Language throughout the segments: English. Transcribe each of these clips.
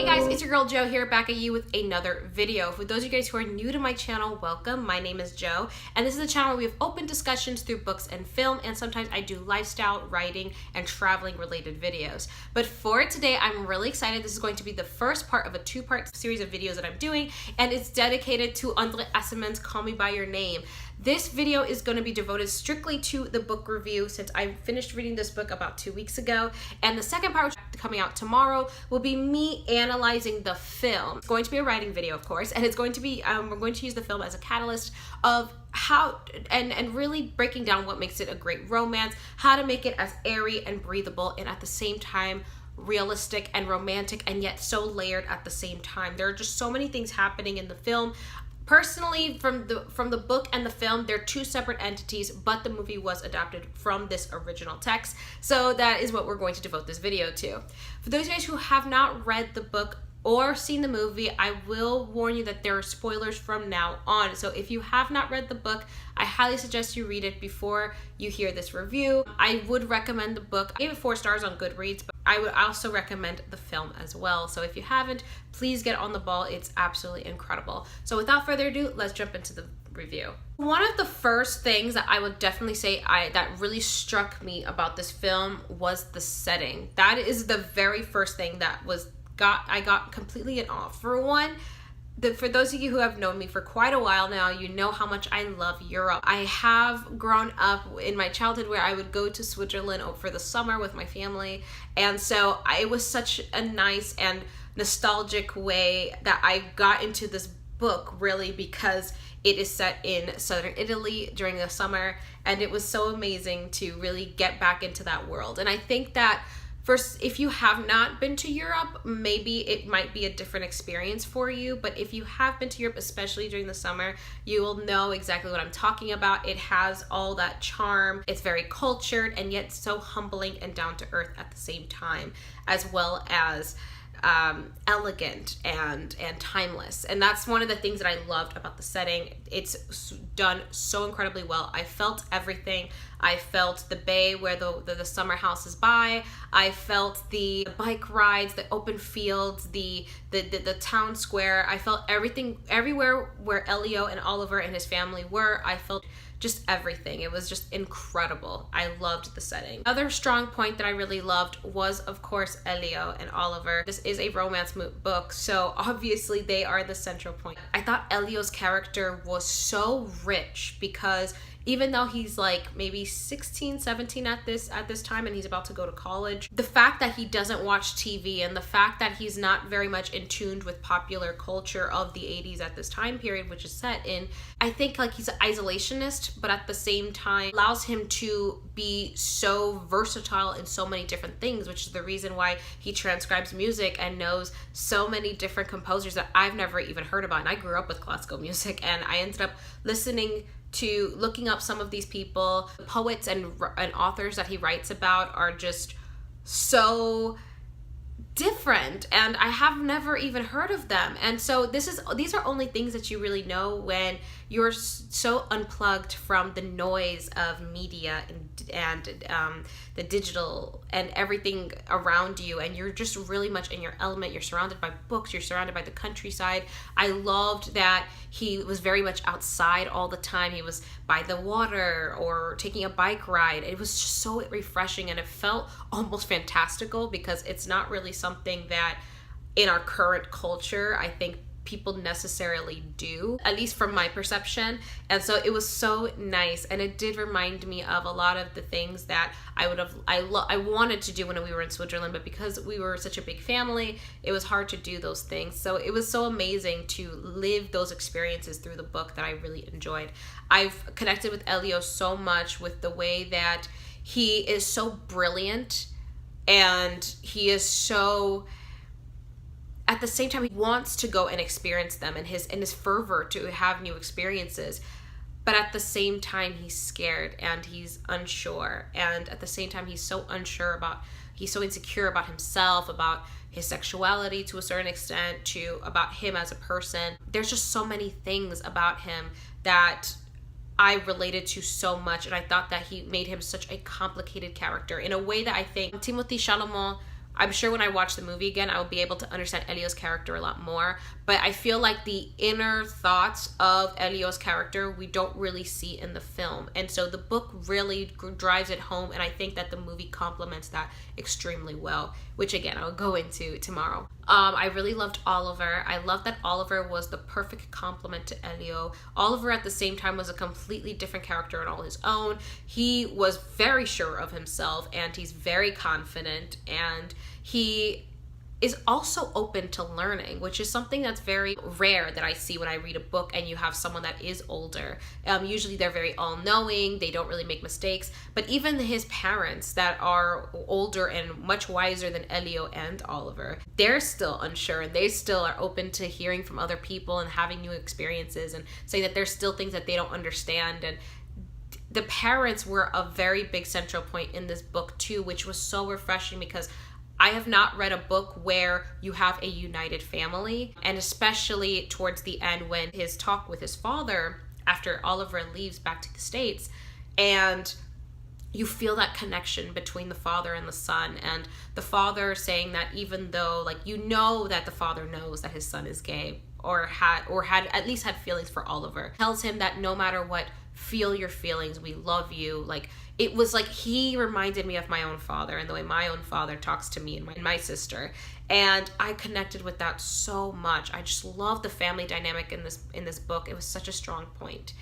Hey guys, it's your girl Jo here, back at you with another video. For those of you guys who are new to my channel, welcome. My name is Jo, and this is a channel where we have open discussions through books and film, and sometimes I do lifestyle, writing, and traveling related videos. But for today, I'm really excited. This is going to be the first part of a two-part series of videos that I'm doing, and it's dedicated to Aciman's Call Me By Your Name. This video is going to be devoted strictly to the book review since I finished reading this book about 2 weeks ago. And the second part, which is coming out tomorrow, will be me analyzing the film. It's going to be a writing video, of course, and it's going to be, we're going to use the film as a catalyst of how, and really breaking down what makes it a great romance, how to make it as airy and breathable and at the same time realistic and romantic and yet so layered at the same time. There are just so many things happening in the film. Personally, from the book and the film, they're two separate entities, but the movie was adapted from this original text. So that is what we're going to devote this video to. For those of you guys who have not read the book or seen the movie, I will warn you that there are spoilers from now on. So if you have not read the book, I highly suggest you read it before you hear this review. I would recommend the book. I gave it 4 stars on Goodreads, but I would also recommend the film as well. So if you haven't, please get on the ball. It's absolutely incredible. So without further ado, let's jump into the review. One of the first things that I would definitely say that really struck me about this film was the setting. That is the very first thing that I got completely in awe. For one, for those of you who have known me for quite a while now, you know how much I love Europe. I have grown up in my childhood where I would go to Switzerland for the summer with my family, and so it was such a nice and nostalgic way that I got into this book, really, because it is set in southern Italy during the summer, and it was so amazing to really get back into that world. And I think that first, if you have not been to Europe, maybe it might be a different experience for you. But if you have been to Europe, especially during the summer, you will know exactly what I'm talking about. It has all that charm. It's very cultured and yet so humbling and down to earth at the same time, as well as elegant and timeless. And that's one of the things that I loved about the setting. It's done so incredibly well. I felt everything. I felt the bay where the summer house is by. I felt the bike rides, the open fields, the town square. I felt everything, everywhere where Elio and Oliver and his family were. I felt just everything. It was just incredible. I loved the setting. Another strong point that I really loved was, of course, Elio and Oliver. This is a romance book, so obviously they are the central point. I thought Elio's character was so rich because even though he's like maybe 16, 17 at this time and he's about to go to college, the fact that he doesn't watch TV and the fact that he's not very much in tune with popular culture of the 80s at this time period, which is set in, I think like he's an isolationist, but at the same time allows him to be so versatile in so many different things, which is the reason why he transcribes music and knows so many different composers that I've never even heard about. And I grew up with classical music, and I ended up looking up some of these people. The poets and authors that he writes about are just so different, and I have never even heard of them. And so these are only things that you really know when you're so unplugged from the noise of media and the digital and everything around you, and you're just really much in your element. You're surrounded by books, you're surrounded by the countryside. I loved that he was very much outside all the time. He was by the water or taking a bike ride. It was just so refreshing, and it felt almost fantastical because it's not really something that in our current culture I think people necessarily do, at least from my perception. And so it was so nice, and it did remind me of a lot of the things that I wanted to do when we were in Switzerland, but because we were such a big family, it was hard to do those things. So it was so amazing to live those experiences through the book that I really enjoyed. I've connected with Elio so much with the way that he is so brilliant, and he is so, at the same time, he wants to go and experience them, and his fervor to have new experiences. But at the same time, he's scared and he's unsure. And at the same time, he's so insecure about himself, about his sexuality to a certain extent, about him as a person. There's just so many things about him that I related to so much, and I thought that he made him such a complicated character in a way that I think Timothée Chalamet I'm sure when I watch the movie again, I will be able to understand Elio's character a lot more. But I feel like the inner thoughts of Elio's character, we don't really see in the film. And so the book really drives it home. And I think that the movie complements that extremely well, which again, I'll go into tomorrow. I really loved Oliver. I love that Oliver was the perfect complement to Elio. Oliver at the same time was a completely different character on all his own. He was very sure of himself and he's very confident, and he is also open to learning, which is something that's very rare that I see when I read a book and you have someone that is older. Usually they're very all-knowing, they don't really make mistakes, but even his parents that are older and much wiser than Elio and Oliver, they're still unsure and they still are open to hearing from other people and having new experiences and saying that there's still things that they don't understand. And the parents were a very big central point in this book too, which was so refreshing because I have not read a book where you have a united family, and especially towards the end when his talk with his father after Oliver leaves back to the States, and you feel that connection between the father and the son, and the father saying that even though, like, you know that the father knows that his son is gay or had at least had feelings for Oliver, tells him that no matter what, feel your feelings, we love you. Like, it was like he reminded me of my own father and the way my own father talks to me and my sister, and I connected with that so much. I just love the family dynamic in this book. It was such a strong point.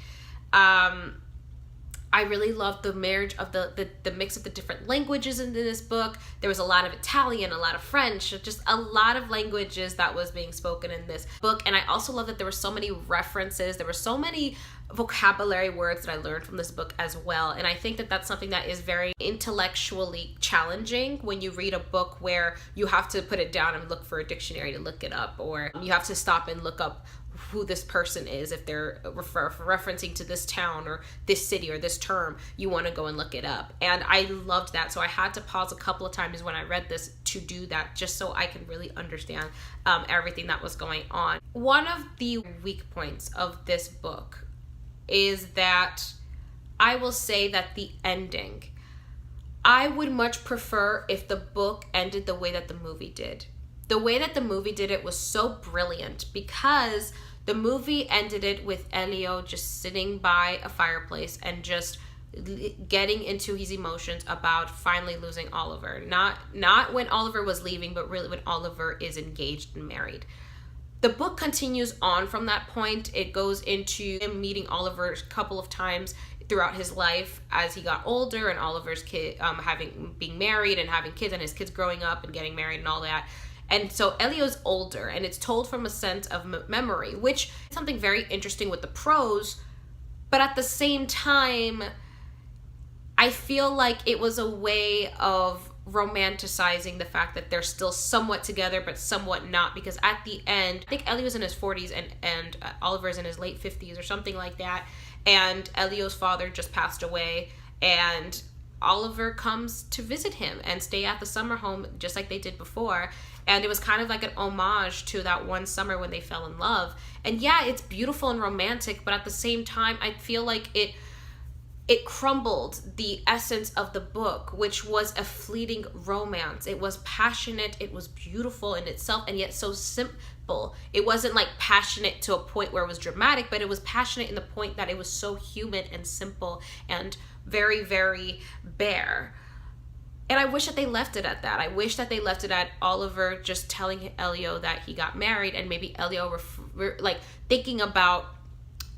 I really loved the marriage of the mix of the different languages in this book. There was a lot of Italian, a lot of French, just a lot of languages that was being spoken in this book. And I also love that there were so many references. There were so many vocabulary words that I learned from this book as well. And I think that that's something that is very intellectually challenging when you read a book where you have to put it down and look for a dictionary to look it up, or you have to stop and look up who this person is. If they're referencing to this town or this city or this term, you want to go and look it up. And I loved that. So I had to pause a couple of times when I read this to do that, just so I can really understand everything that was going on. One of the weak points of this book is that I will say that the ending, I would much prefer if the book ended the way that the movie did. The way that the movie did it was so brilliant because the movie ended it with Elio just sitting by a fireplace and just getting into his emotions about finally losing Oliver. Not when Oliver was leaving, but really when Oliver is engaged and married. The book continues on from that point. It goes into him meeting Oliver a couple of times throughout his life as he got older, and Oliver's kid being married and having kids, and his kids growing up and getting married and all that. And so Elio's older, and it's told from a sense of memory, which is something very interesting with the prose. But at the same time, I feel like it was a way of romanticizing the fact that they're still somewhat together but somewhat not, because at the end, I think Elio's in his 40s and Oliver's in his late 50s or something like that, and Elio's father just passed away, and Oliver comes to visit him and stay at the summer home just like they did before. And it was kind of like an homage to that one summer when they fell in love. And yeah, it's beautiful and romantic, but at the same time, I feel like it crumbled the essence of the book, which was a fleeting romance. It was passionate, it was beautiful in itself, and yet so simple. It wasn't like passionate to a point where it was dramatic, but it was passionate in the point that it was so human and simple and very, very bare. And I wish that they left it at that. I wish that they left it at Oliver just telling Elio that he got married, and maybe Elio like thinking about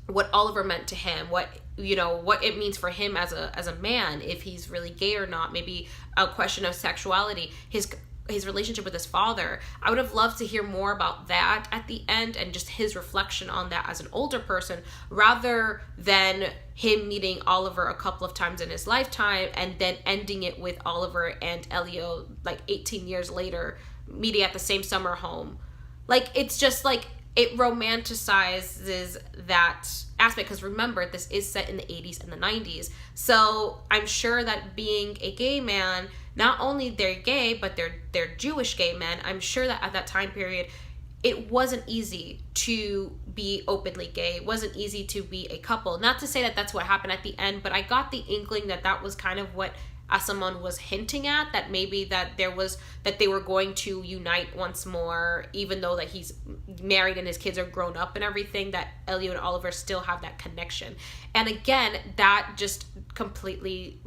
what Oliver meant to him, what it means for him as a man, if he's really gay or not, maybe a question of sexuality, his relationship with his father. I would have loved to hear more about that at the end and just his reflection on that as an older person, rather than him meeting Oliver a couple of times in his lifetime and then ending it with Oliver and Elio like 18 years later meeting at the same summer home. Like, it's just like it romanticizes that aspect, because remember, this is set in the 80s and the 90s. So I'm sure that being a gay man, not only they're gay, but they're Jewish gay men, I'm sure that at that time period, it wasn't easy to be openly gay. It wasn't easy to be a couple. Not to say that that's what happened at the end, but I got the inkling that that was kind of what Aciman was hinting at, that maybe that they were going to unite once more, even though that he's married and his kids are grown up and everything, that Elio and Oliver still have that connection. And again, that just completely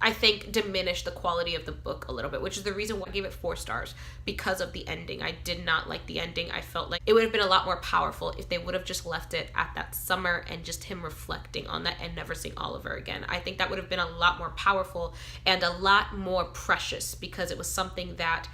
I think diminished the quality of the book a little bit, which is the reason why I gave it 4 stars, because of the ending. I did not like the ending. I felt like it would have been a lot more powerful if they would have just left it at that summer and just him reflecting on that and never seeing Oliver again. I think that would have been a lot more powerful and a lot more precious, because it was something that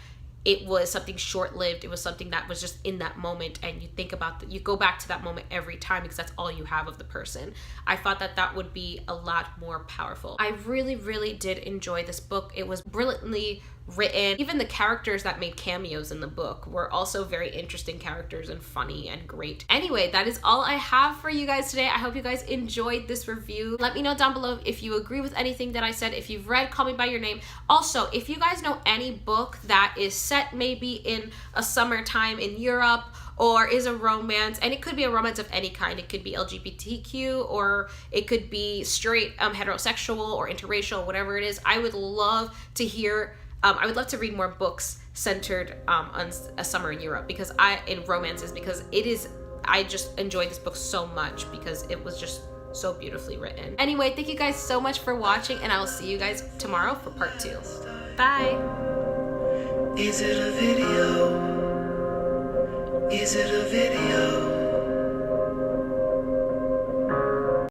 it was something short-lived. It was something that was just in that moment, and you think about you go back to that moment every time because that's all you have of the person. I thought that that would be a lot more powerful. I really, really did enjoy this book. It was brilliantly written. Even the characters that made cameos in the book were also very interesting characters and funny and great. Anyway, that is all I have for you guys today. I hope you guys enjoyed this review. Let me know down below if you agree with anything that I said. If you've read Call Me By Your Name. Also, if you guys know any book that is set maybe in a summertime in Europe, or is a romance, and it could be a romance of any kind. It could be LGBTQ, or it could be straight heterosexual or interracial, whatever it is. I would love to hear I would love to read more books centered on a summer in Europe, because in romances, because I just enjoyed this book so much because it was just so beautifully written. Anyway, thank you guys so much for watching, and I will see you guys tomorrow for part 2. Bye. Is it a video? Is it a video?